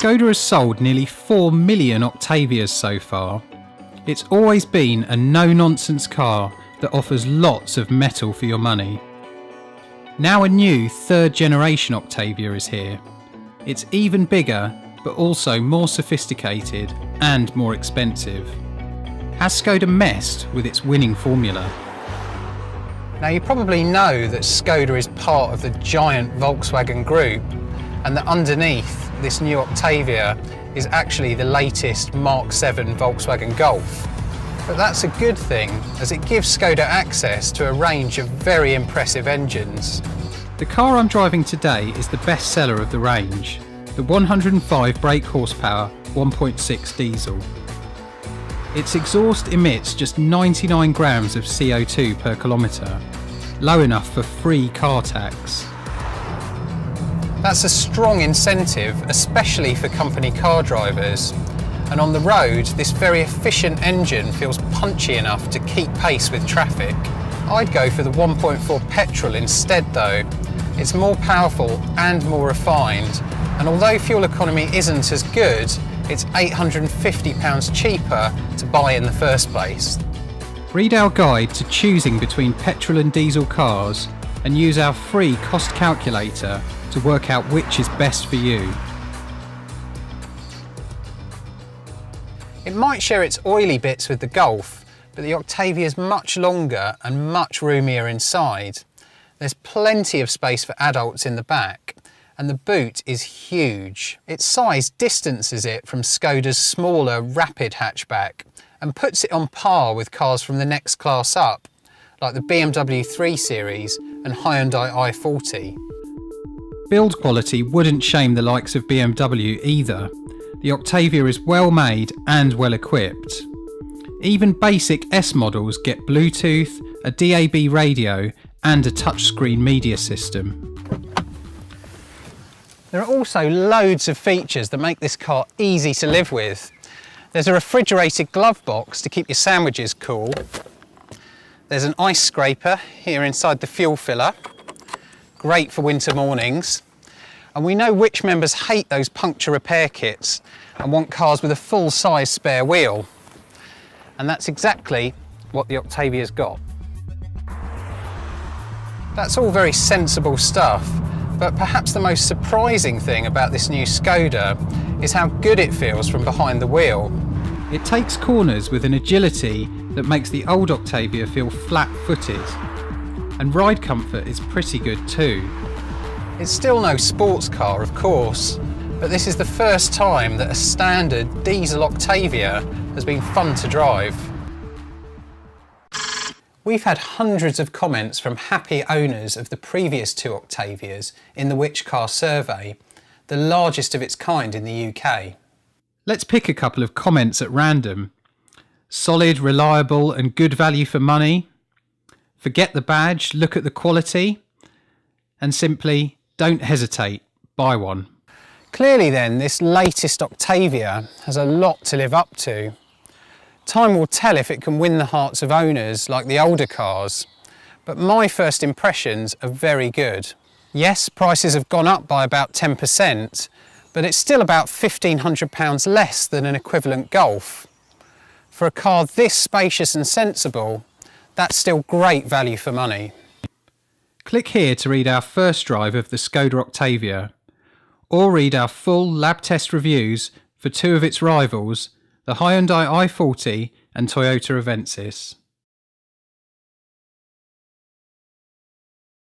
Skoda has sold nearly 4 million Octavias so far. It's always been a no-nonsense car that offers lots of metal for your money. Now a new third-generation Octavia is here. It's even bigger, but also more sophisticated and more expensive. Has Skoda messed with its winning formula? Now you probably know that Skoda is part of the giant Volkswagen group, and that underneath this new Octavia is actually the latest Mark 7 Volkswagen Golf. But that's a good thing, as it gives Skoda access to a range of very impressive engines. The car I'm driving today is the best seller of the range, the 105 brake horsepower 1.6 diesel. Its exhaust emits just 99 grams of CO2 per kilometre, low enough for free car tax. That's a strong incentive, especially for company car drivers. And on the road, this very efficient engine feels punchy enough to keep pace with traffic. I'd go for the 1.4 petrol instead though. It's more powerful and more refined, and although fuel economy isn't as good, it's £850 cheaper to buy in the first place. Read our guide to choosing between petrol and diesel cars and use our free cost calculator to work out which is best for you. It might share its oily bits with the Golf, but the Octavia is much longer and much roomier inside. There's plenty of space for adults in the back, and the boot is huge. Its size distances it from Skoda's smaller Rapid hatchback and puts it on par with cars from the next class up, like the BMW 3 Series and Hyundai i40. Build quality wouldn't shame the likes of BMW either. The Octavia is well made and well equipped. Even basic S models get Bluetooth, a DAB radio and a touchscreen media system. There are also loads of features that make this car easy to live with. There's a refrigerated glove box to keep your sandwiches cool. There's an ice scraper here inside the fuel filler, great for winter mornings. And we know which members hate those puncture repair kits and want cars with a full-size spare wheel. And that's exactly what the Octavia's got. That's all very sensible stuff, but perhaps the most surprising thing about this new Skoda is how good it feels from behind the wheel. It takes corners with an agility that makes the old Octavia feel flat-footed, and ride comfort is pretty good too. It's still no sports car, of course, but this is the first time that a standard diesel Octavia has been fun to drive. We've had hundreds of comments from happy owners of the previous two Octavias in the Which Car survey, the largest of its kind in the UK. Let's pick a couple of comments at random. Solid, reliable and good value for money. Forget the badge, look at the quality. And simply, don't hesitate, buy one. Clearly then, this latest Octavia has a lot to live up to. Time will tell if it can win the hearts of owners like the older cars, but my first impressions are very good. Yes, prices have gone up by about 10%, but it's still about £1,500 less than an equivalent Golf. For a car this spacious and sensible, that's still great value for money. Click here to read our first drive of the Skoda Octavia, or read our full lab test reviews for two of its rivals, the Hyundai i40 and Toyota Avensis.